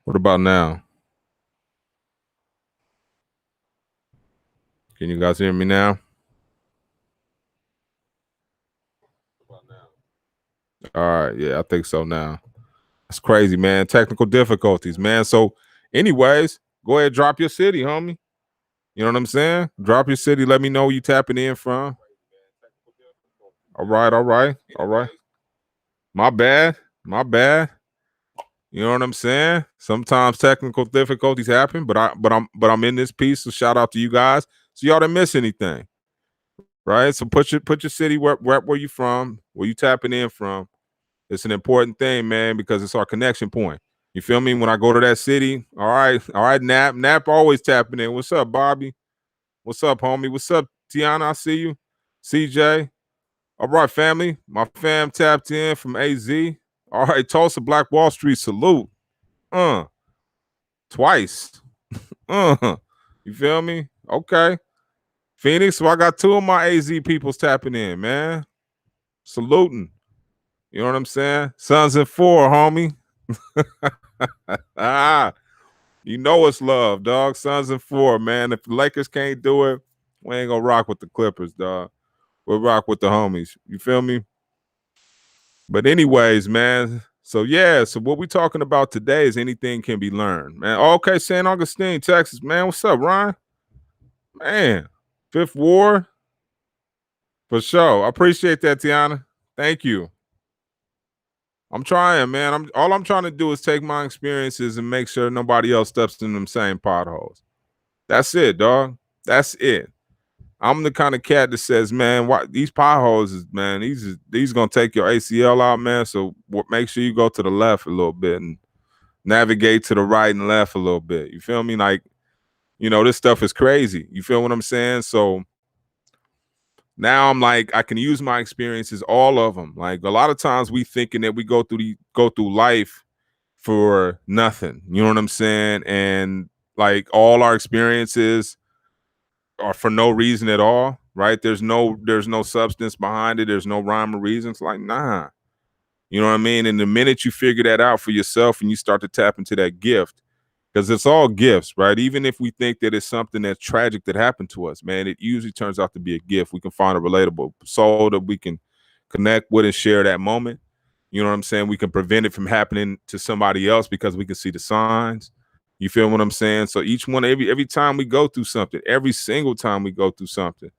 What about now? Can you guys hear me now? All right, yeah, I think so now. That's crazy, man. Technical difficulties, man. So, anyways, go ahead, drop your city, homie. You know what I'm saying? Drop your city. Let me know where you tapping in from. All right, all right, all right. My bad. My bad. You know what I'm saying? Sometimes technical difficulties happen, but I'm in this piece. So shout out to you guys. So y'all didn't miss anything, right? So put your city where you from, where you tapping in from. It's an important thing, man, because it's our connection point. You feel me? When I go to that city, all right, Nap. Nap always tapping in. What's up, Bobby? What's up, homie? What's up, Tiana? I see you. CJ. All right, family. My fam tapped in from AZ. All right, Tulsa Black Wall Street salute. Uh, twice. Uh, you feel me? Okay. Phoenix, so I got two of my AZ peoples tapping in, man. Saluting. You know what I'm saying? Sons and four, homie. ah, you know it's love, dog. Sons and four, man. If the Lakers can't do it, we ain't gonna rock with the Clippers, dog. We'll rock with the homies. You feel me? But anyways, man. So yeah, so what we talking about today is anything can be learned, man. Okay, St. Augustine, Texas, man. What's up, Ryan? Man, Fifth War for sure. I appreciate that, Tiana. Thank you. I'm trying, man. I'm trying to do is take my experiences and make sure nobody else steps in them same potholes. That's it, dog. That's it. I'm the kind of cat that says, man, why these potholes is, man, these gonna take your ACL out, man. So make sure you go to the left a little bit and navigate to the right and left a little bit. You feel me? Like, this stuff is crazy. You feel what I'm saying? So now I'm like, I can use my experiences, all of them. Like a lot of times we thinking that we go through life for nothing. You know what I'm saying? And like all our experiences are for no reason at all, right? There's no substance behind it. There's no rhyme or reason. It's like, nah. You know what I mean? And the minute you figure that out for yourself and you start to tap into that gift, because it's all gifts, right? Even if we think that it's something that's tragic that happened to us, man, it usually turns out to be a gift. We can find a relatable soul that we can connect with and share that moment. You know what I'm saying? We can prevent it from happening to somebody else because we can see the signs. You feel what I'm saying? So each one, every time we go through something, every single time we go through something,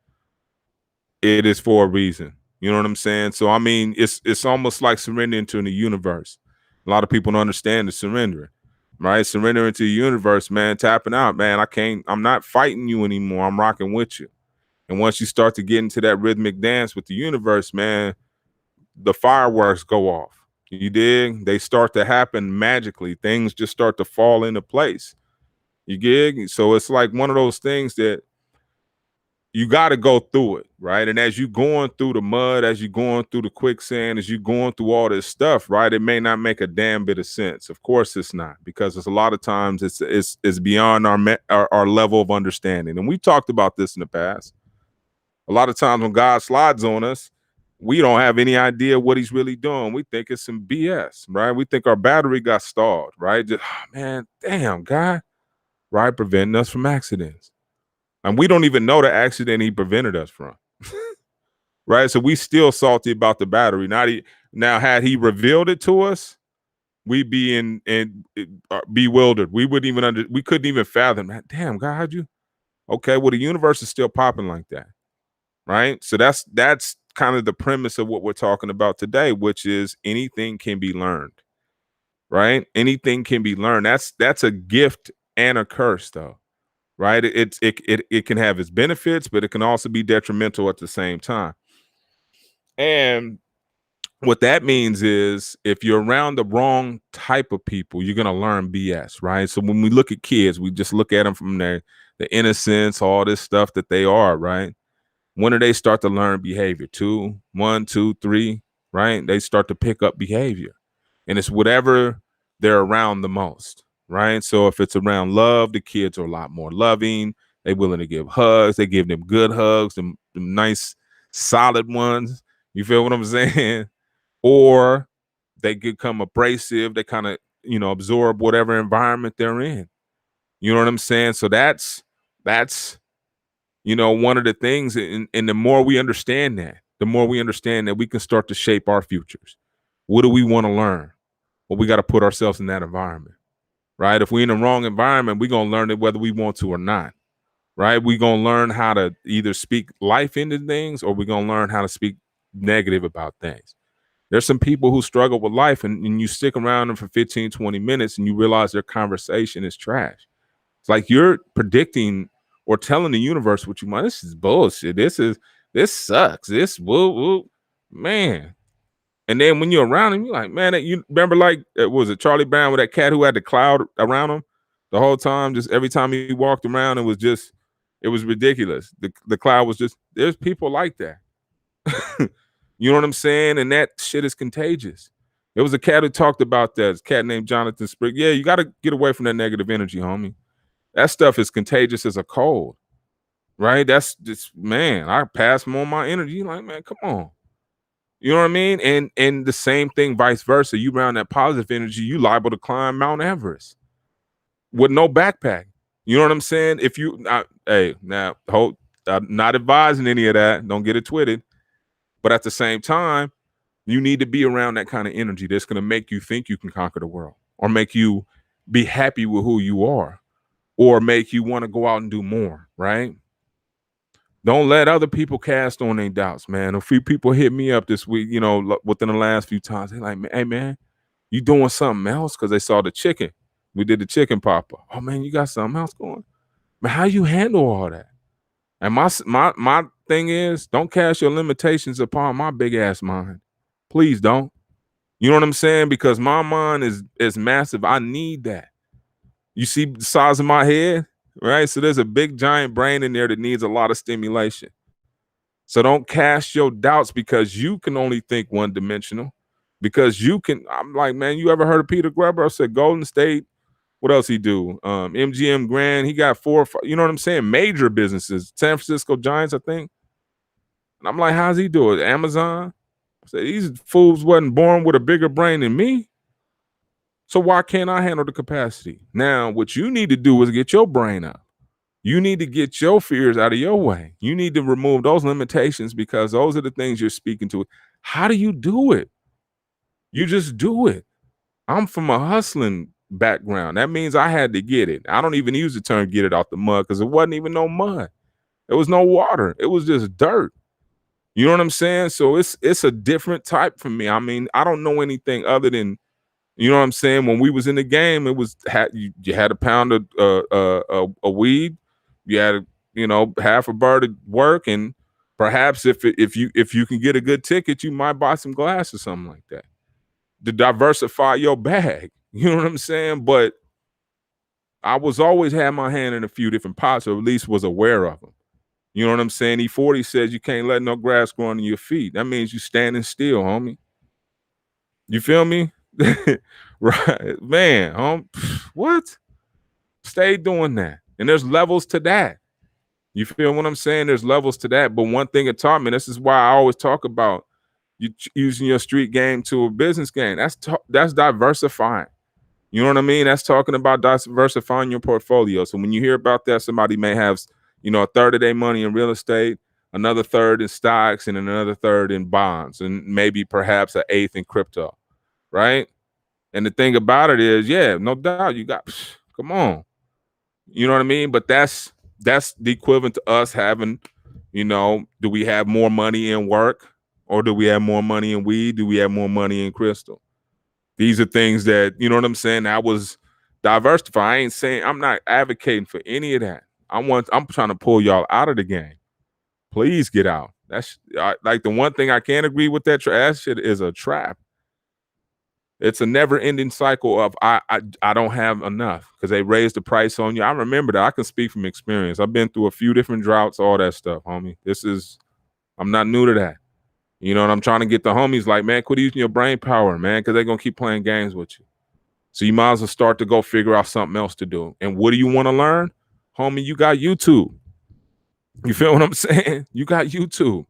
it is for a reason. You know what I'm saying? So I mean, it's almost like surrendering to the universe. A lot of people don't understand the surrendering, right? Surrendering to the universe, man, tapping out, man. I'm not fighting you anymore. I'm rocking with you. And once you start to get into that rhythmic dance with the universe, man, the fireworks go off. You dig? They start to happen magically. Things just start to fall into place. You gig? So it's like one of those things that you got to go through it, right? And as you going through the mud, as you going through the quicksand, as you going through all this stuff, right? It may not make a damn bit of sense. Of course, it's not, because it's a lot of times it's beyond our level of understanding. And we talked about this in the past. A lot of times when God slides on us, we don't have any idea what He's really doing. We think it's some BS, right? We think our battery got stalled, right? Just man, damn God, right? Preventing us from accidents. And we don't even know the accident He prevented us from. Right. So we still salty about the battery. Now, had He revealed it to us, we'd be in bewildered. We couldn't even fathom that. Damn, God, how'd you? Okay, well, the universe is still popping like that. Right. So that's kind of the premise of what we're talking about today, which is anything can be learned. Right. Anything can be learned. That's a gift and a curse, though. Right. It can have its benefits, but it can also be detrimental at the same time. And what that means is if you're around the wrong type of people, you're going to learn BS, right? So when we look at kids, we just look at them from the innocence, all this stuff that they are, right? When do they start to learn behavior? 1, 2, 3, right? They start to pick up behavior. And it's whatever they're around the most, right? So if it's around love, the kids are a lot more loving. They're willing to give hugs. They give them good hugs, them nice, solid ones. You feel what I'm saying? Or they become abrasive. They kind of absorb whatever environment they're in. You know what I'm saying? So that's one of the things, and the more we understand that, we can start to shape our futures. What do we want to learn? Well, we got to put ourselves in that environment, right? If we're in the wrong environment, we're going to learn it whether we want to or not, right? We're going to learn how to either speak life into things, or we're going to learn how to speak negative about things. There's some people who struggle with life, and you stick around them for 15, 20 minutes and you realize their conversation is trash. It's like you're predicting or telling the universe what you want. This is bullshit. This sucks. This woo, man. And then when you're around him, you're like, man, you remember, like, was it Charlie Brown with that cat who had the cloud around him the whole time? Just every time he walked around, it was ridiculous. The cloud was just, there's people like that. You know what I'm saying? And that shit is contagious. There was a cat who talked about that. It's a cat named Jonathan Sprigg. Yeah, you got to get away from that negative energy, homie. That stuff is contagious as a cold, right? That's just, man, I pass more my energy. Like, man, come on. You know what I mean? And the same thing, vice versa. You around that positive energy, you liable to climb Mount Everest with no backpack. You know what I'm saying? If you, I'm not advising any of that. Don't get it twisted. But at the same time, you need to be around that kind of energy that's going to make you think you can conquer the world, or make you be happy with who you are, or make you want to go out and do more, right? Don't let other people cast on their doubts, man. A few people hit me up this week, within the last few times. They're like, hey, man, you doing something else? Because they saw the chicken. We did the chicken popper. Oh, man, you got something else going? Man, how you handle all that? And my thing is, don't cast your limitations upon my big ass mind. Please don't. You know what I'm saying? Because my mind is massive. I need that. You see the size of my head, right? So there's a big giant brain in there that needs a lot of stimulation. So don't cast your doubts because you can only think one dimensional. Because I'm like, man, you ever heard of Peter Grubber? I said Golden State. What else he do? MGM Grand. He got 4 or 5, you know what I'm saying? Major businesses. San Francisco Giants, I think. And I'm like, how's he do it? Amazon? I said, these fools wasn't born with a bigger brain than me. So why can't I handle the capacity? Now, what you need to do is get your brain up. You need to get your fears out of your way. You need to remove those limitations, because those are the things you're speaking to. How do you do it? You just do it. I'm from a hustling background. That means I had to get it. I don't even use the term get it out the mud, because it wasn't even no mud. There was no water. It was just dirt. You know what I'm saying? So it's a different type for me. I mean, I don't know anything other than, you know what I'm saying? When we was in the game, it was you had a pound of a weed, you had half a bird at work, and perhaps if you can get a good ticket, you might buy some glass or something like that to diversify your bag. You know what I'm saying? But I was always had my hand in a few different pots, or at least was aware of them. You know what I'm saying? E40 says you can't let no grass grow under your feet. That means you standing still, homie. You feel me? Right, man. What? Stay doing that. And there's levels to that. You feel what I'm saying? There's levels to that. But one thing it taught me, this is why I always talk about you using your street game to a business game. That's diversifying. You know what I mean? That's talking about diversifying your portfolio. So when you hear about that, somebody may have, a third of their money in real estate, another third in stocks, and another third in bonds, and maybe perhaps an eighth in crypto, right? And the thing about it is, yeah, no doubt you got, come on. You know what I mean? But that's the equivalent to us having, do we have more money in work, or do we have more money in weed? Do we have more money in crystal? These are things that, you know what I'm saying? That was diversified. I'm not advocating for any of that. I'm trying to pull y'all out of the game. Please get out. That's like the one thing I can't agree with. That shit is a trap. It's a never-ending cycle of I don't have enough because they raised the price on you. I remember that. I can speak from experience. I've been through a few different droughts, all that stuff, homie. I'm not new to that. You know, and I'm trying to get the homies like, man, quit using your brain power, man, because they're going to keep playing games with you. So you might as well start to go figure out something else to do. And what do you want to learn? Homie, you got YouTube. You feel what I'm saying? You got YouTube.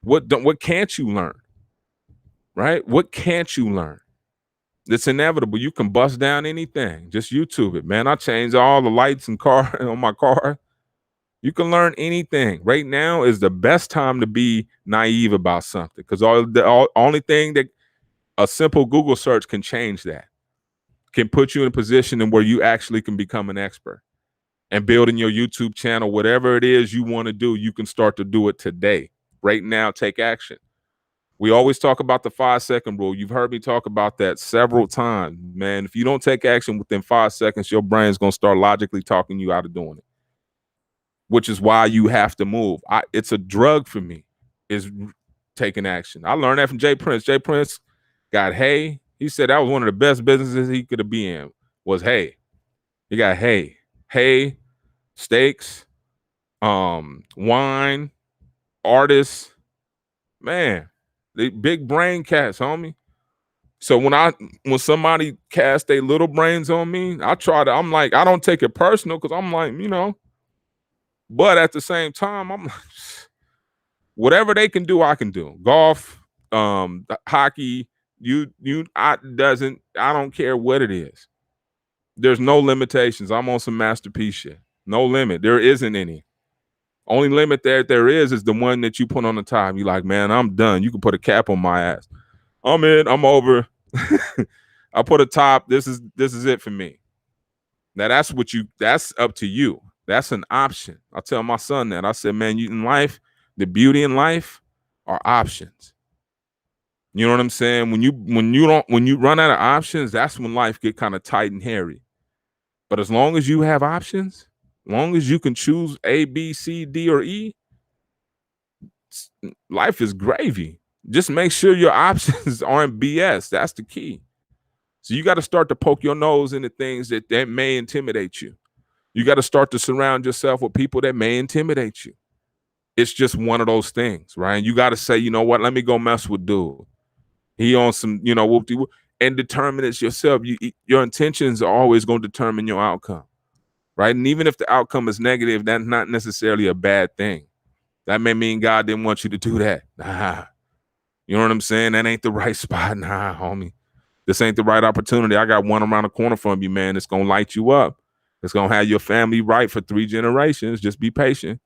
What can't you learn? Right? What can't you learn? It's inevitable. You can bust down anything. Just YouTube it, man. I changed all the lights and car on my car. You can learn anything. Right now is the best time to be naive about something, because only thing that a simple Google search can change that, can put you in a position where you actually can become an expert. And building your YouTube channel, whatever it is you want to do, you can start to do it today. Right now, take action. We always talk about the 5-second rule. You've heard me talk about that several times, man. If you don't take action within 5 seconds, your brain's going to start logically talking you out of doing it, which is why you have to move. It's a drug for me, is taking action. I learned that from Jay Prince. Jay Prince got hay. He said that was one of the best businesses he could have been in, was hay. He got hay, steaks, wine, artists, man. They big brain cats, homie. So when somebody casts their little brains on me, I'm like, I don't take it personal, because I'm like, but at the same time, I'm like, whatever they can do, I can do. Golf, hockey, I don't care what it is. There's no limitations. I'm on some masterpiece shit. No limit. There isn't any. Only limit there is the one that you put on the top. You're like, man, I'm done. You can put a cap on my ass. I'm in. I'm over. I put a top. This is it for me. Now that's up to you. That's an option. I tell my son that. I said, man, in life, the beauty in life are options. You know what I'm saying? When you run out of options, that's when life get kind of tight and hairy. But as long as you have options, long as you can choose A, B, C, D, or E, life is gravy. Just make sure your options aren't BS. That's the key. So you got to start to poke your nose into things that may intimidate you. You got to start to surround yourself with people that may intimidate you. It's just one of those things, right? You got to say, you know what? Let me go mess with dude. He on some, whoop-de-whoop, and determine it yourself. Your intentions are always going to determine your outcome. Right. And even if the outcome is negative, that's not necessarily a bad thing. That may mean God didn't want you to do that. Nah. You know what I'm saying? That ain't the right spot. Nah, homie. This ain't the right opportunity. I got one around the corner from you, man. It's going to light you up. It's going to have your family right for 3 generations. Just be patient.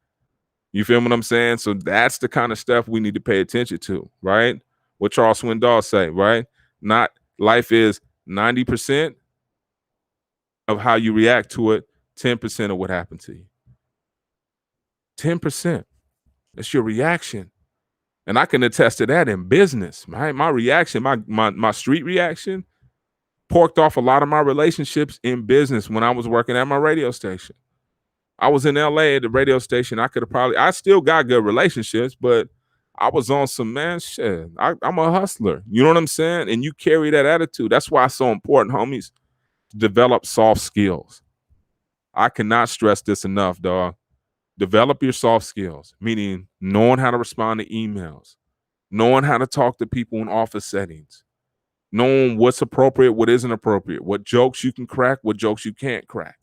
You feel what I'm saying? So that's the kind of stuff we need to pay attention to, right? What Charles Swindoll say, right? Not life is 90% of how you react to it, 10% of what happened to you. 10%. That's your reaction. And I can attest to that in business. My reaction, my street reaction, porked off a lot of my relationships in business when I was working at my radio station. I was in LA at the radio station. I still got good relationships, but I was on some, man, shit. I'm a hustler. You know what I'm saying? And you carry that attitude. That's why it's so important, homies, to develop soft skills. I cannot stress this enough, dog. Develop your soft skills, meaning knowing how to respond to emails, knowing how to talk to people in office settings, knowing what's appropriate, what isn't appropriate, what jokes you can crack, what jokes you can't crack,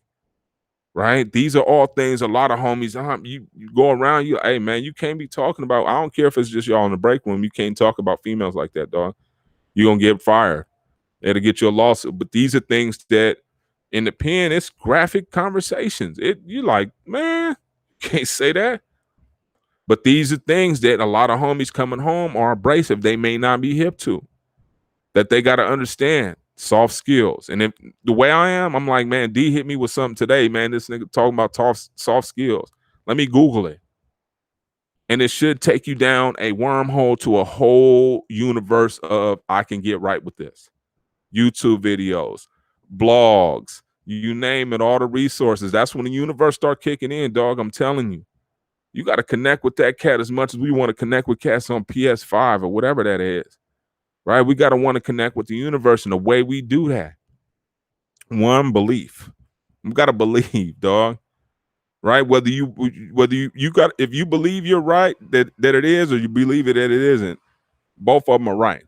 right? These are all things a lot of homies, you go around, hey, man, you can't be talking about, I don't care if it's just y'all in the break room, you can't talk about females like that, dog. You're going to get fired. It'll get you a lawsuit. But these are things that in the pen, it's graphic conversations. You like, man, can't say that. But these are things that a lot of homies coming home are abrasive. They may not be hip to, that they got to understand soft skills. And if the way I am, I'm like, man, D hit me with something today, man. This nigga talking about soft skills. Let me Google it. And it should take you down a wormhole to a whole universe of, I can get right with this. YouTube videos, blogs, you name it, all the resources. That's when the universe start kicking in, dog. I'm telling you. You got to connect with that cat as much as we want to connect with cats on PS5 or whatever that is, right? We got to want to connect with the universe, and the way we do that, one, belief. We got to believe, dog, right? If you believe you're right, that it is, or you believe it that it isn't, both of them are right.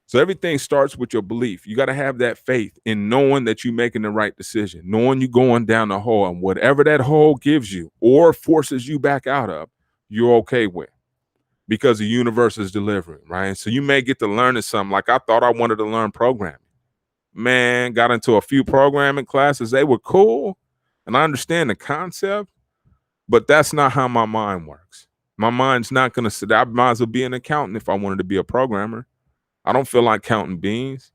So everything starts with your belief. You got to have that faith in knowing that you're making the right decision, knowing you're going down the hole, and whatever that hole gives you or forces you back out of, you're okay with, because the universe is delivering, right? So you may get to learning something. Like I thought I wanted to learn programming. man, got into a few programming classes. They were cool, and I understand the concept, but that's not how my mind works. My mind's not going to sit. I might as well be an accountant if I wanted to be a programmer. I don't feel like counting beans.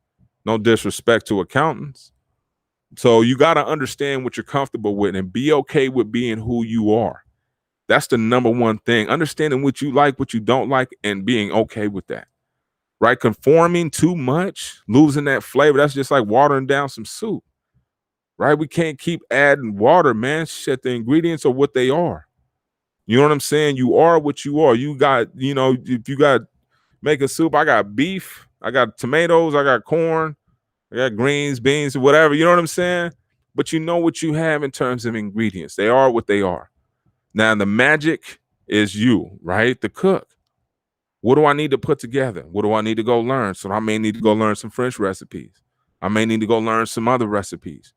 No disrespect to accountants. So you got to understand what you're comfortable with and be okay with being who you are. That's the number one thing. Understanding what you like, what you don't like, and being okay with that. Right? Conforming too much, losing that flavor. That's just like watering down some soup. Right? We can't keep adding water, man. Shit, the ingredients are what they are. You know what I'm saying? You are what you are. You got, if you got making soup, I got beef, I got tomatoes, I got corn, I got greens, beans, whatever. You know what I'm saying? But you know what you have in terms of ingredients. They are what they are. Now, the magic is you, right? The cook. What do I need to put together? What do I need to go learn? So I may need to go learn some French recipes. I may need to go learn some other recipes.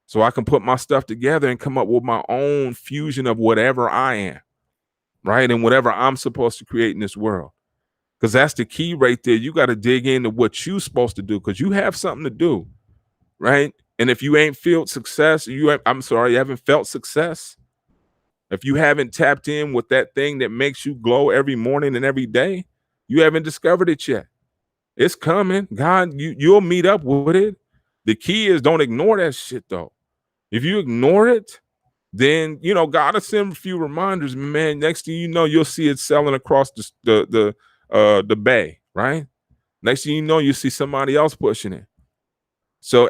So I can put my stuff together and come up with my own fusion of whatever I am, right? And whatever I'm supposed to create in this world. Because that's the key right there. You got to dig into what you're supposed to do because you have something to do, right? And if you ain't felt success, you haven't felt success. If you haven't tapped in with that thing that makes you glow every morning and every day, you haven't discovered it yet. It's coming. God, you'll meet up with it. The key is don't ignore that shit though. If you ignore it, then God will send a few reminders, man. Next thing you know, you'll see it selling across the bay, right? Next thing you know, you see somebody else pushing it. So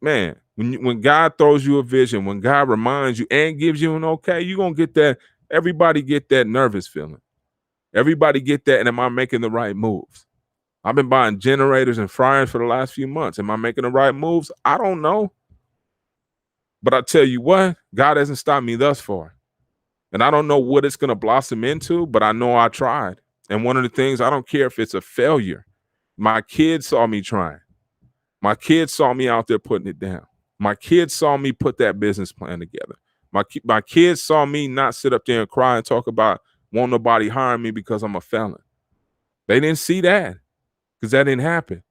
man, when God throws you a vision, when God reminds you and gives you an okay, you're gonna get that. Everybody get that nervous feeling. Everybody get that. And am I making the right moves? I've been buying generators and fryers for the last few months. Am I making the right moves? I don't know. But I tell you what, God hasn't stopped me thus far. And I don't know what it's going to blossom into, but I know I tried. And one of the things, I don't care if it's a failure. My kids saw me trying. My kids saw me out there putting it down. My kids saw me put that business plan together. My kids saw me not sit up there and cry and talk about won't nobody hire me because I'm a felon. They didn't see that because that didn't happen.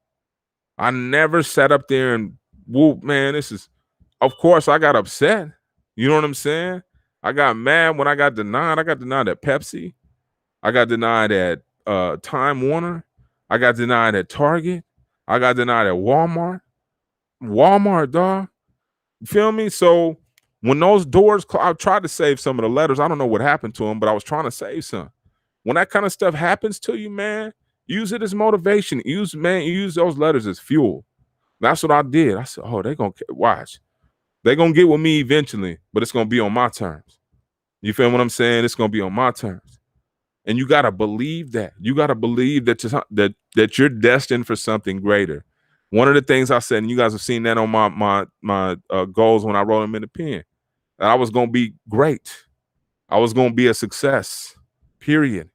I never sat up there and whoop, man, of course I got upset. You know what I'm saying? I got mad when I got denied. I got denied at Pepsi. I got denied at Time Warner. I got denied at Target. I got denied at Walmart. Walmart, dog. You feel me? So when those doors, I tried to save some of the letters. I don't know what happened to them, but I was trying to save some. When that kind of stuff happens to you, man, use it as motivation. Use those letters as fuel. That's what I did. I said, oh, they're going to watch. They're going to get with me eventually, but it's going to be on my terms. You feel what I'm saying? It's going to be on my terms. And you got to believe that. You got to believe that you're destined for something greater. One of the things I said, and you guys have seen that on my goals when I wrote them in the pen, that I was going to be great. I was going to be a success, period.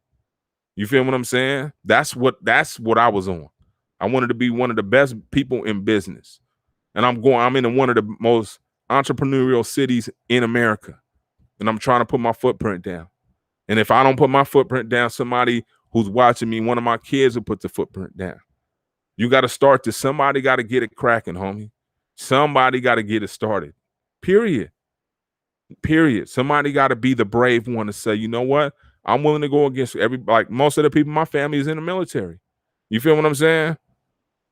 You feel what I'm saying? That's what I was on. I wanted to be one of the best people in business. And I'm in one of the most entrepreneurial cities in America. And I'm trying to put my footprint down. And if I don't put my footprint down, somebody who's watching me, one of my kids will put the footprint down. You got to start this. Somebody got to get it cracking, homie. Somebody got to get it started. Period. Somebody got to be the brave one to say, you know what? I'm willing to go against like most of the people in my family is in the military. You feel what I'm saying?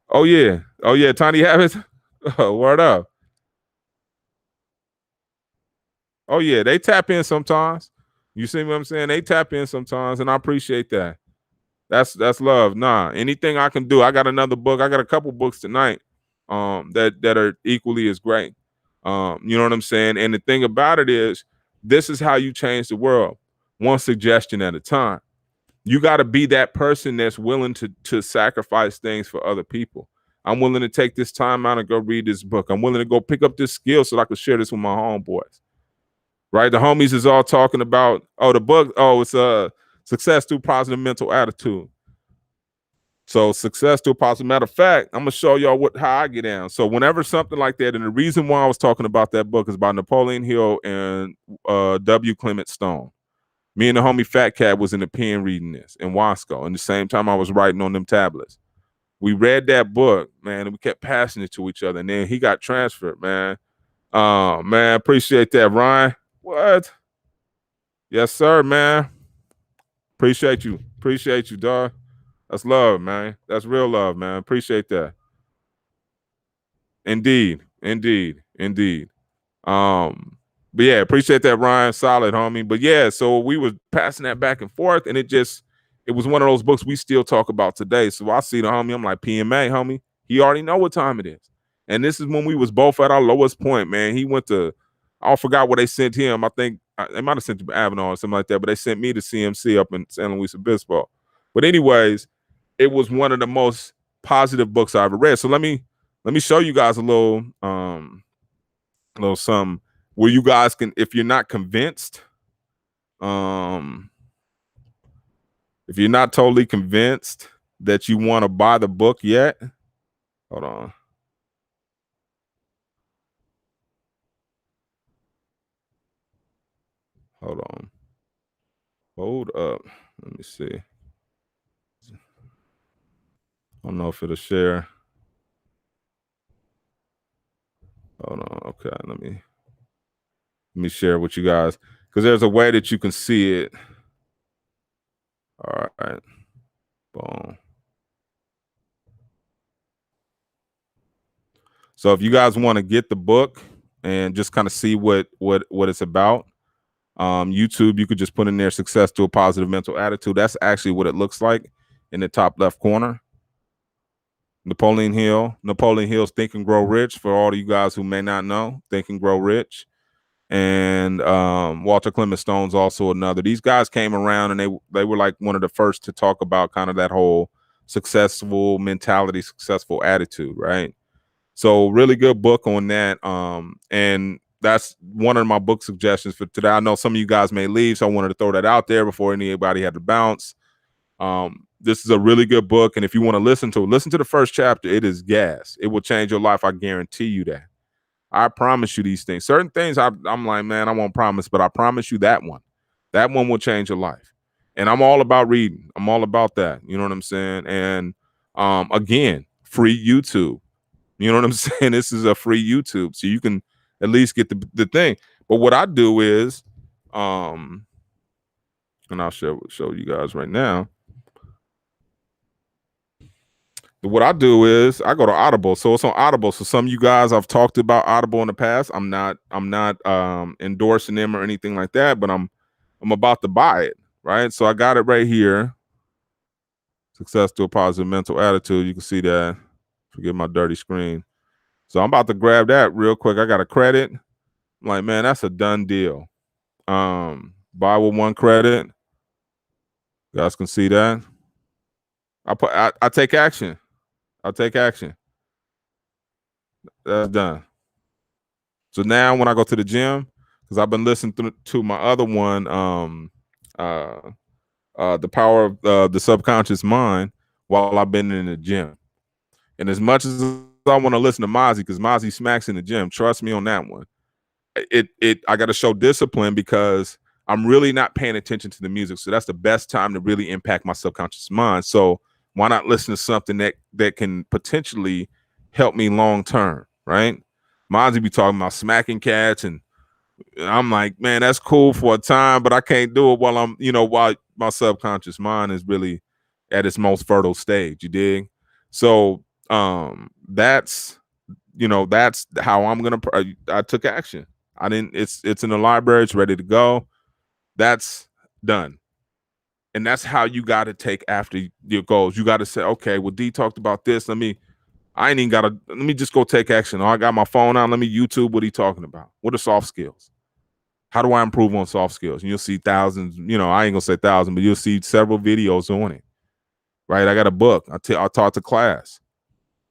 Oh, yeah. Tiny Habits. Word up. Oh, yeah. They tap in sometimes. You see what I'm saying? They tap in sometimes, and I appreciate that. That's love. Nah, anything I can do. I got another book. I got a couple books tonight that are equally as great. You know what I'm saying? And the thing about it is, this is how you change the world, one suggestion at a time. You got to be that person that's willing to sacrifice things for other people. I'm willing to take this time out and go read this book. I'm willing to go pick up this skill so that I can share this with my homeboys. Right? The homies is all talking about, the book, it's Success Through Positive Mental Attitude. So success through positive. Matter of fact, I'm gonna show y'all how I get down. So whenever something like that, and the reason why I was talking about that book is by Napoleon Hill and W. Clement Stone. Me and the homie Fat Cat was in the pen reading this in Wasco, and the same time I was writing on them tablets. We read that book, man, and we kept passing it to each other. And then he got transferred, man. Man, appreciate that, Ryan. What? Yes, sir, man. Appreciate you. Appreciate you, dog. That's love, man. That's real love, man. Appreciate that. Indeed. Indeed. Indeed. But yeah, appreciate that, Ryan. Solid, homie. But yeah, so we was passing that back and forth, and it was one of those books we still talk about today. So I see the homie, I'm like, PMA, homie, he already know what time it is. And this is when we was both at our lowest point, man. He went to, I forgot what they sent him. I think they might have sent him to Avenal or something like that, but they sent me to CMC up in San Luis Obispo. But anyways, it was one of the most positive books I ever read. So let me show you guys a little something where you guys can, if you're not convinced, if you're not totally convinced that you want to buy the book yet, hold on. Hold on. Hold up. Let me see. I don't know if it'll share. Hold on. Okay, let me share with you guys, because there's a way that you can see it. All right. Boom. So if you guys want to get the book and just kind of see what it's about, YouTube, you could just put in there "Success to a Positive Mental Attitude." That's actually what it looks like in the top left corner. Napoleon Hill's Think and Grow Rich, for all of you guys who may not know, Think and Grow Rich. And Walter Clement Stone's also another. These guys came around and they were like one of the first to talk about kind of that whole successful mentality, successful attitude, right? So really good book on that. And that's one of my book suggestions for today. I know some of you guys may leave, so I wanted to throw that out there before anybody had to bounce. This is a really good book, and if you want to listen to the first chapter, it is gas. It will change your life. I guarantee you that. I promise you these things. Certain things I'm like, man, I won't promise, but I promise you that one. That one will change your life. And I'm all about reading. I'm all about that. You know what I'm saying? And again, free YouTube. You know what I'm saying? This is a free YouTube, so you can at least get the thing. But what I do is, and I'll show you guys right now. What I do is I go to Audible. So it's on Audible. So some of you guys, I've talked about Audible in the past. I'm not endorsing them or anything like that, but I'm about to buy it, right? So I got it right here. Success to a Positive Mental Attitude. You can see that. Forget my dirty screen. So I'm about to grab that real quick. I got a credit. I'm like, man, that's a done deal. Buy with one credit. You guys can see that. I take action. I'll take action. That's done. So now when I go to the gym, because I've been listening to my other one, The Power of the Subconscious Mind, while I've been in the gym. And as much as I want to listen to Mozzie, because Mozzie smacks in the gym, trust me on that one. I got to show discipline because I'm really not paying attention to the music. So that's the best time to really impact my subconscious mind. So why not listen to something that can potentially help me long term, right? Mozzie be talking about smacking cats, and I'm like, man, that's cool for a time, but I can't do it while while my subconscious mind is really at its most fertile stage. You dig? So that's how I'm gonna. I took action. I didn't. It's in the library. It's ready to go. That's done. And that's how you got to take after your goals. You got to say, okay, well, D talked about this. Let me just go take action. Oh, I got my phone out. Let me YouTube what he talking about. What are soft skills? How do I improve on soft skills? And you'll see thousands, I ain't gonna say thousands, but you'll see several videos on it. Right? I got a book. I taught to class,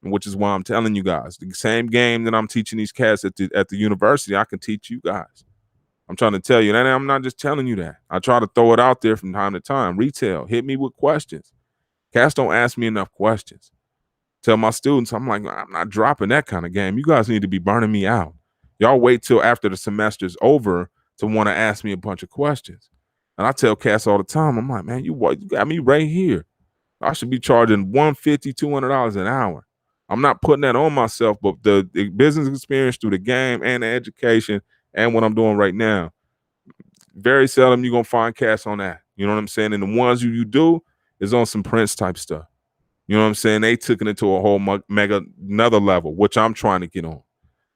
which is why I'm telling you guys, the same game that I'm teaching these cats at the university, I can teach you guys. I'm trying to tell you that. I'm not just telling you that. I try to throw it out there from time to time. Retail, hit me with questions. Cats don't ask me enough questions. Tell my students, I'm like, I'm not dropping that kind of game. You guys need to be burning me out. Y'all wait till after the semester's over to want to ask me a bunch of questions. And I tell cats all the time, I'm like, man, you got me right here. I should be charging $150, $200 an hour. I'm not putting that on myself, but the business experience through the game and the education and what I'm doing right now, very seldom you're going to find cats on that. You know what I'm saying? And the ones you do is on some Prince type stuff. You know what I'm saying? They took it to a whole mega another level, which I'm trying to get on.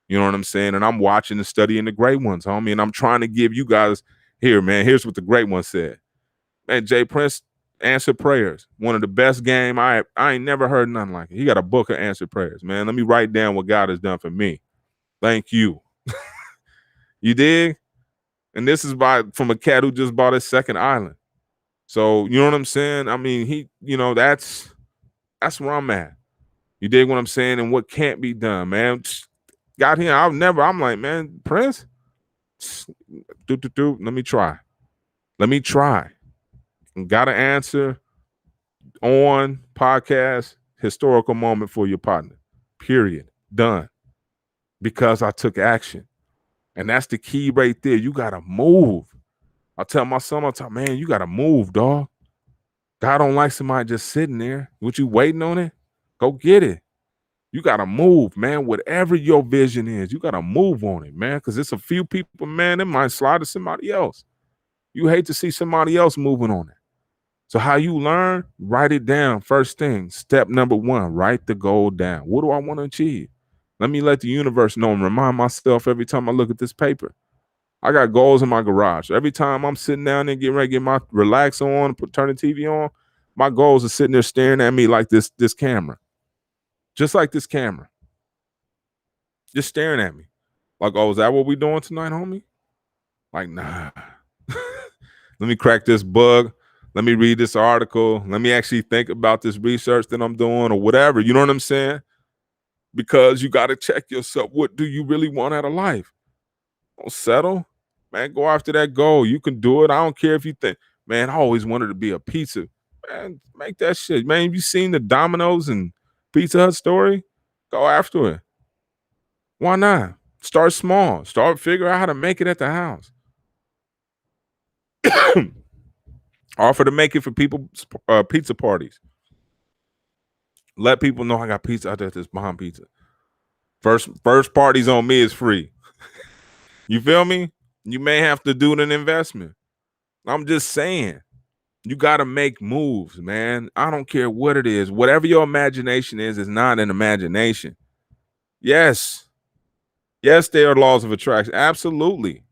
You know what I'm saying? And I'm watching and studying the great ones, homie. And I'm trying to give you guys here, man. Here's what the great one said. Man, Jay Prince answered prayers. One of the best game. I ain't never heard nothing like it. He got a book of answered prayers, man. Let me write down what God has done for me. Thank you. You dig? And this is from a cat who just bought his second island. So you know what I'm saying? I mean, that's where I'm at. You dig what I'm saying? And what can't be done, man. Got here. I'm like, man, Prince, let me try. Got an answer on podcast, historical moment for your partner. Period. Done. Because I took action. And that's the key right there. You got to move. I tell my son, man, you got to move, dog. God don't like somebody just sitting there. What you waiting on it? Go get it. You got to move, man. Whatever your vision is, you got to move on it, man, because it's a few people, man, that might slide to somebody else. You hate to see somebody else moving on it. So how you learn, write it down. First thing, step number 1, write the goal down. What do I want to achieve? Let me let the universe know and remind myself every time I look at this paper. I got goals in my garage. Every time I'm sitting down and getting ready to get my relax on, turn the TV on, my goals are sitting there staring at me like this camera. Just like this camera. Just staring at me. Like, oh, is that what we doing tonight, homie? Like, nah. Let me crack this bug. Let me read this article. Let me actually think about this research that I'm doing or whatever. You know what I'm saying? Because you got to check yourself. What do you really want out of life? Don't settle. Man, go after that goal. You can do it. I don't care if you think, man, I always wanted to be a pizza. Man, make that shit. Man, have you seen the Domino's and Pizza Hut story? Go after it. Why not? Start small. Start figure out how to make it at the house. Offer to make it for people, pizza parties. Let people know I got pizza out there at this Bahan Pizza. First parties on me is free. You feel me? You may have to do an investment. I'm just saying, you got to make moves, man. I don't care what it is. Whatever your imagination is not an imagination. Yes, there are laws of attraction. Absolutely.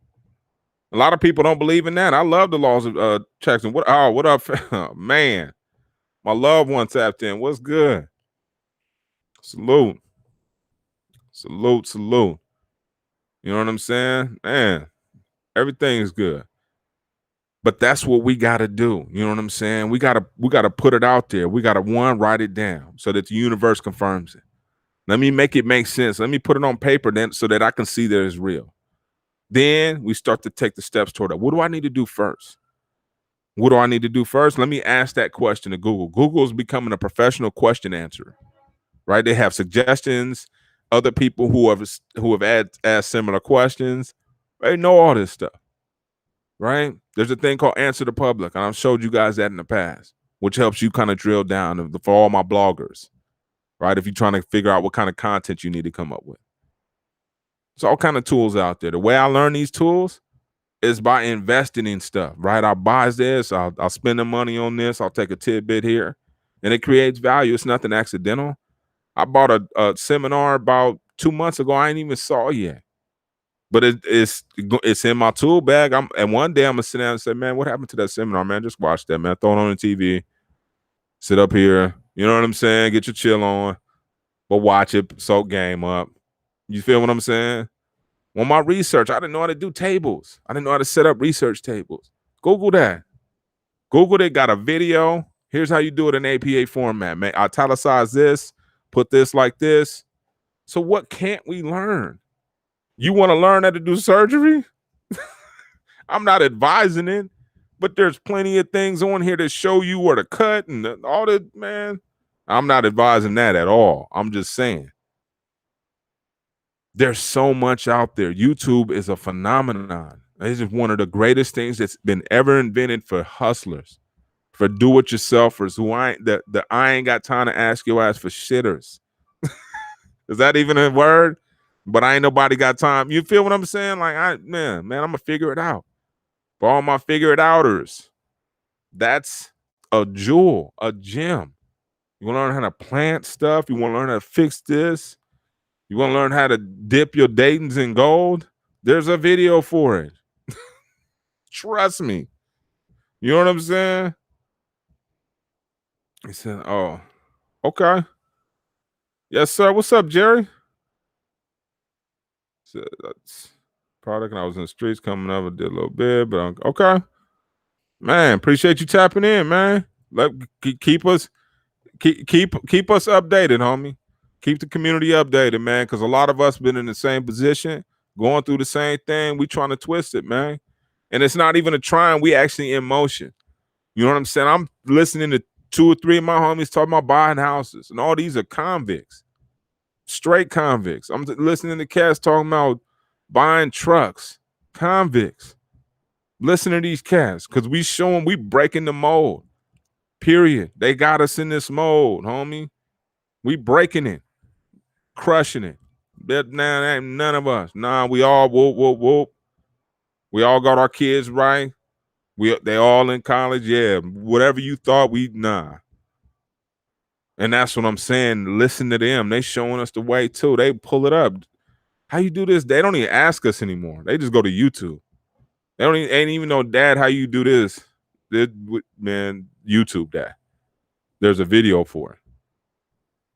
A lot of people don't believe in that. I love the laws of attraction. What up, man? My loved one tapped in. What's good? Salute. You know what I'm saying? Man, everything is good. But that's what we got to do. You know what I'm saying? We got to put it out there. We got to write it down so that the universe confirms it. Let me make it make sense. Let me put it on paper then so that I can see that it's real. Then we start to take the steps toward that. What do I need to do first? Let me ask that question to Google. Google is becoming a professional question answerer, right? They have suggestions, other people who have asked similar questions. They know all this stuff, right? There's a thing called Answer the Public, and I've showed you guys that in the past, which helps you kind of drill down for all my bloggers, right? If you're trying to figure out what kind of content you need to come up with. There's all kind of tools out there. The way I learn these tools is by investing in stuff, right? I'll buy this, I'll spend the money on this, I'll take a tidbit here, and it creates value. It's nothing accidental. I bought a seminar about 2 months ago. I ain't even saw it yet, but it's in my tool bag. And one day I'm gonna sit down and say, man, what happened to that seminar, man? Just watch that, man. Throw it on the TV, sit up here. You know what I'm saying? Get your chill on, but watch it, soak game up. You feel what I'm saying? On my research, I didn't know how to do tables. I didn't know how to set up research tables. Google that. Google it, got a video. Here's how you do it in APA format, man. Italicize this, put this like this. So what can't we learn? You want to learn how to do surgery? I'm not advising it, but there's plenty of things on here that show you where to cut and all that, man. I'm not advising that at all. I'm just saying. There's so much out there. YouTube is a phenomenon. It's just one of the greatest things that's been ever invented for hustlers, for do-it-yourselfers who I ain't got time to ask your ass for shitters. Is that even a word? But I ain't nobody got time. You feel what I'm saying? Like, man, I'm gonna figure it out. For all my figure it outers, that's a jewel, a gem. You want to learn how to plant stuff? You want to learn how to fix this? You want to learn how to dip your Dayton's in gold? There's a video for it. Trust me. You know what I'm saying? He said, oh, okay. Yes, sir. What's up, Jerry? Said, that's product, and I was in the streets coming up. I did a little bit, but okay. Man, appreciate you tapping in, man. Keep us updated, homie. Keep the community updated, man, because a lot of us been in the same position, going through the same thing. We trying to twist it, man. And it's not even a trying. We actually in motion. You know what I'm saying? I'm listening to 2 or 3 of my homies talking about buying houses, and all these are convicts, straight convicts. I'm listening to cats talking about buying trucks, convicts. Listen to these cats, because we showing we breaking the mold. Period. They got us in this mold, homie. We breaking it, crushing it. Now ain't none of us. Nah, we all whoop, whoop, whoop. We all got our kids right. They all in college. Yeah, whatever you thought, nah. And that's what I'm saying. Listen to them. They showing us the way too. They pull it up. How you do this? They don't even ask us anymore. They just go to YouTube. They ain't even know, Dad, how you do this. Man, YouTube that. There's a video for it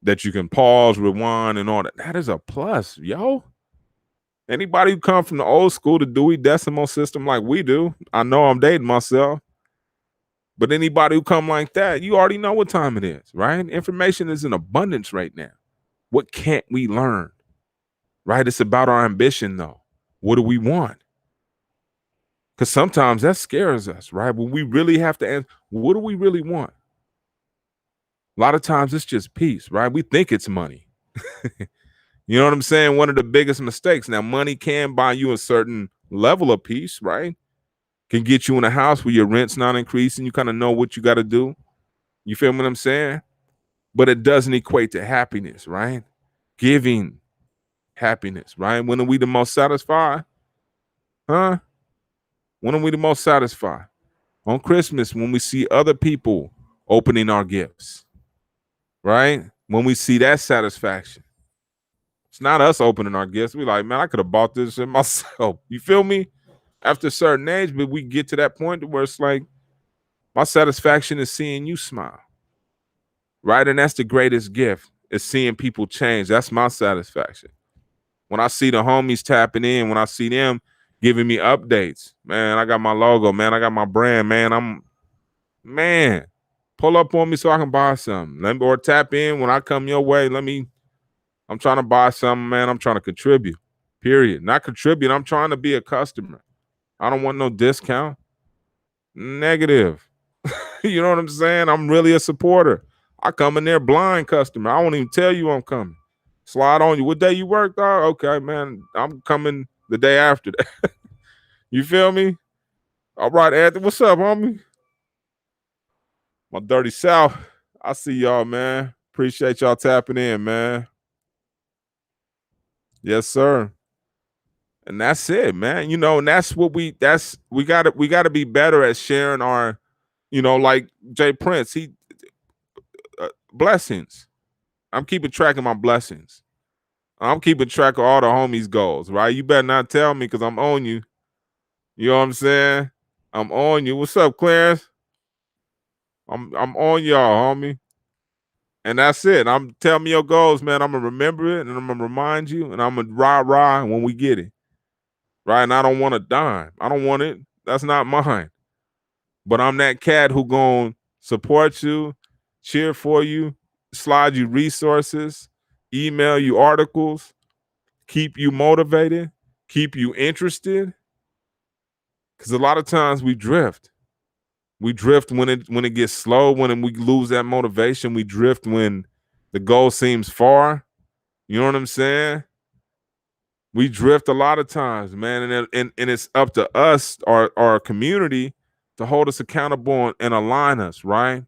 that you can pause, rewind, and all that. That is a plus, yo. Anybody who come from the old school, the Dewey Decimal System like we do, I know I'm dating myself. But anybody who come like that, you already know what time it is, right? Information is in abundance right now. What can't we learn? Right? It's about our ambition, though. What do we want? Because sometimes that scares us, right? When we really have to answer, what do we really want? A lot of times it's just peace, right? We think it's money. You know what I'm saying? One of the biggest mistakes. Now, money can buy you a certain level of peace, right? Can get you in a house where your rent's not increasing. You kind of know what you got to do. You feel what I'm saying? But it doesn't equate to happiness, right? Giving happiness, right? When are we the most satisfied? Huh? When are we the most satisfied? On Christmas, when we see other people opening our gifts, right? When we see that satisfaction. It's not us opening our gifts. We like, man, I could have bought this shit myself. You feel me? After a certain age, but we get to that point where it's like, my satisfaction is seeing you smile, right? And that's the greatest gift, is seeing people change. That's my satisfaction. When I see the homies tapping in, when I see them giving me updates, man, I got my logo, man, I got my brand, man, pull up on me so I can buy something. Or tap in when I come your way. I'm trying to buy something, man. I'm trying to contribute, period. Not contribute. I'm trying to be a customer. I don't want no discount. Negative. You know what I'm saying? I'm really a supporter. I come in there blind customer. I won't even tell you I'm coming. Slide on you. What day you work, dog? Okay, man. I'm coming the day after that. You feel me? All right, Anthony. What's up, homie? My Dirty South. I see y'all, man. Appreciate y'all tapping in, man. Yes, sir. And that's it, man. You know, and that's what we gotta be better at sharing our, like Jay Prince, blessings. I'm keeping track of my blessings. I'm keeping track of all the homies' goals, right? You better not tell me, because I'm on you. You know what I'm saying? I'm on you. What's up, Clarence? I'm on y'all, homie. And that's it. Tell me your goals, man. I'm gonna remember it, and I'm gonna remind you, and I'm gonna rah when we get it. Right? And I don't want a dime. I don't want it. That's not mine. But I'm that cat who gonna support you, cheer for you, slide you resources, email you articles, keep you motivated, keep you interested. Because a lot of times we drift. We drift when it gets slow, when we lose that motivation. We drift when the goal seems far. You know what I'm saying? We drift a lot of times, man. And it's up to us, our community, to hold us accountable and align us, right?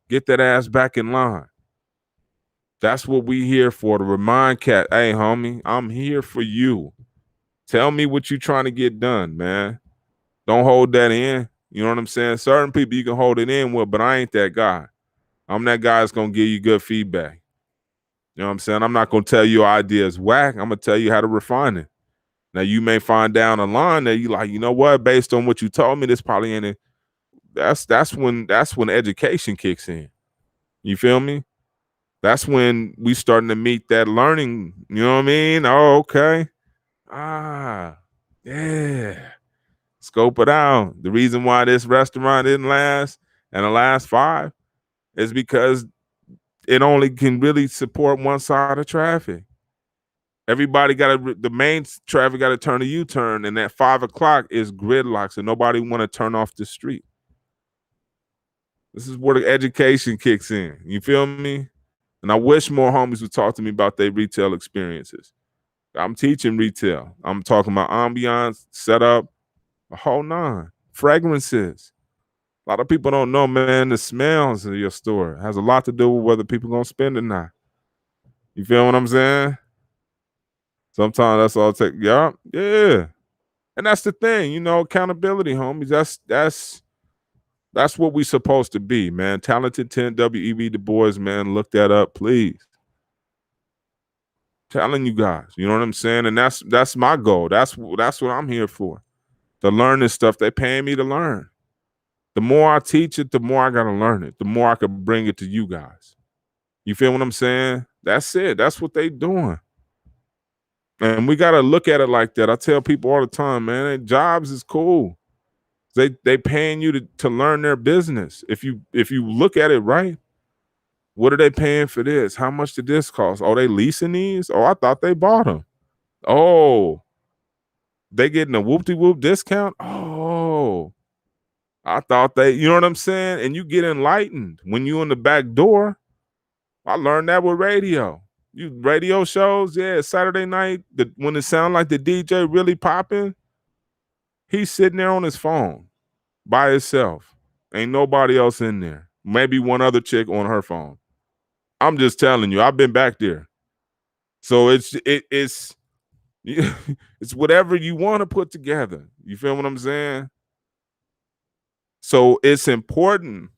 Get that ass back in line. That's what we here for, to remind Cat, hey, homie, I'm here for you. Tell me what you trying to get done, man. Don't hold that in. You know what I'm saying? Certain people you can hold it in with, but I ain't that guy. I'm that guy that's going to give you good feedback. You know what I'm saying? I'm not going to tell you your idea is whack. I'm going to tell you how to refine it. Now, you may find down the line that you like, you know what, based on what you told me, this probably ain't it. That's when education kicks in. You feel me? That's when we starting to meet that learning. You know what I mean? Oh, okay. Yeah. Scope it out. The reason why this restaurant didn't last and the last 5 is because it only can really support one side of traffic. Everybody the main traffic got to turn a U-turn, and at 5 o'clock is gridlock, so nobody want to turn off the street. This is where the education kicks in. You feel me? And I wish more homies would talk to me about their retail experiences. I'm teaching retail. I'm talking about ambiance, setup, a whole 9. Fragrances. A lot of people don't know, man, the smells of your store has a lot to do with whether people gonna spend or not. You feel what I'm saying? Sometimes that's all it takes. Yeah. And that's the thing, you know, accountability, homies. That's what we supposed to be, man. Talented 10 W.E.B. Du Bois, man. Look that up, please. Telling you guys, you know what I'm saying? And that's my goal. That's what I'm here for. To learn this stuff. They paying me to learn. The more I teach it, the more I gotta learn it. The more I could bring it to you guys. You feel what I'm saying? That's it. That's what they doing. And we gotta look at it like that. I tell people all the time, man, jobs is cool. They paying you to learn their business. If you look at it right, what are they paying for this? How much did this cost? Oh, they leasing these? Oh, I thought they bought them. Oh, they getting a whoop-de-whoop discount? Oh, I thought you know what I'm saying? And you get enlightened when you in the back door. I learned that with radio. You radio shows, yeah, Saturday night, when it sound like the DJ really popping, he's sitting there on his phone by himself. Ain't nobody else in there. Maybe one other chick on her phone. I'm just telling you, I've been back there. So it's it's whatever you want to put together. You feel what I'm saying? So it's important,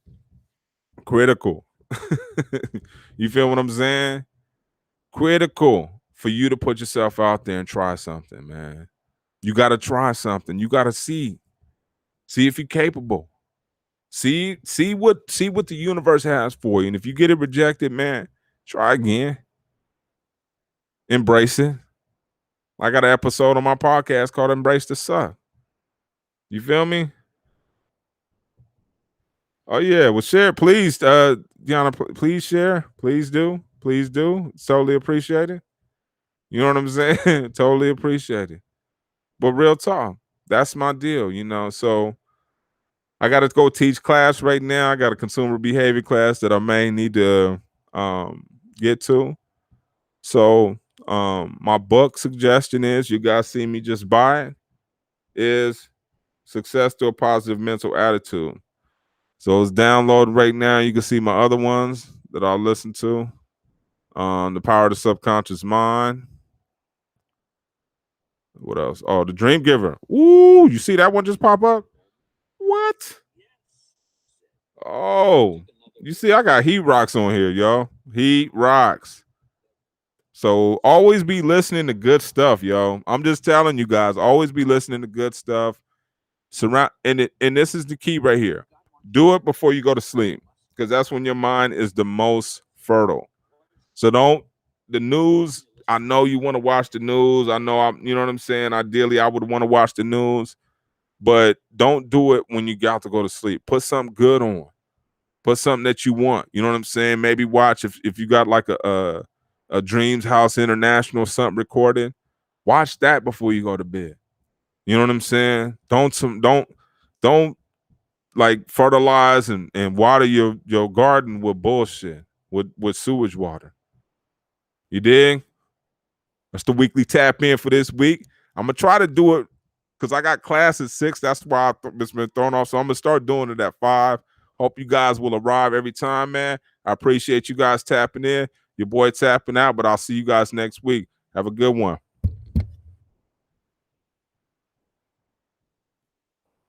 critical. You feel what I'm saying? Critical for you to put yourself out there and try something, man. You got to try something. You got to see if you're capable. See what the universe has for you. And if you get it rejected, man, try again. Embrace it. I got an episode on my podcast called Embrace the Suck. You feel me? Oh yeah, well share, please. Deanna, please share. Please do. Please do. Totally appreciate it. You know what I'm saying? Totally appreciate it. But real talk, that's my deal, you know. So I got to go teach class right now. I got a consumer behavior class that I may need to get to. So my book suggestion is, you guys see me just buy it, is Success to a Positive Mental Attitude. So it's downloaded right now. You can see my other ones that I'll listen to. The Power of the Subconscious Mind. What else? Oh, The Dream Giver. Ooh, you see that one just pop up? What? Oh, you see, I got Heat Rocks on here, y'all. Heat Rocks. So always be listening to good stuff, yo. I'm just telling you guys, always be listening to good stuff. And this is the key right here. Do it before you go to sleep, because that's when your mind is the most fertile. So the news, I know you want to watch the news. I know you know what I'm saying? Ideally, I would want to watch the news, but don't do it when you got to go to sleep. Put something good on. Put something that you want. You know what I'm saying? Maybe watch if you got like a Dreams House International something recorded. Watch that before you go to bed. You know what I'm saying? Don't like fertilize and water your garden with bullshit, with sewage water. You dig? That's the weekly tap in for this week. I'm gonna try to do it because I got class at 6. That's why it's been thrown off. So I'm gonna start doing it at 5. Hope you guys will arrive every time, man. I appreciate you guys tapping in. Your boy tapping out, but I'll see you guys next week. Have a good one.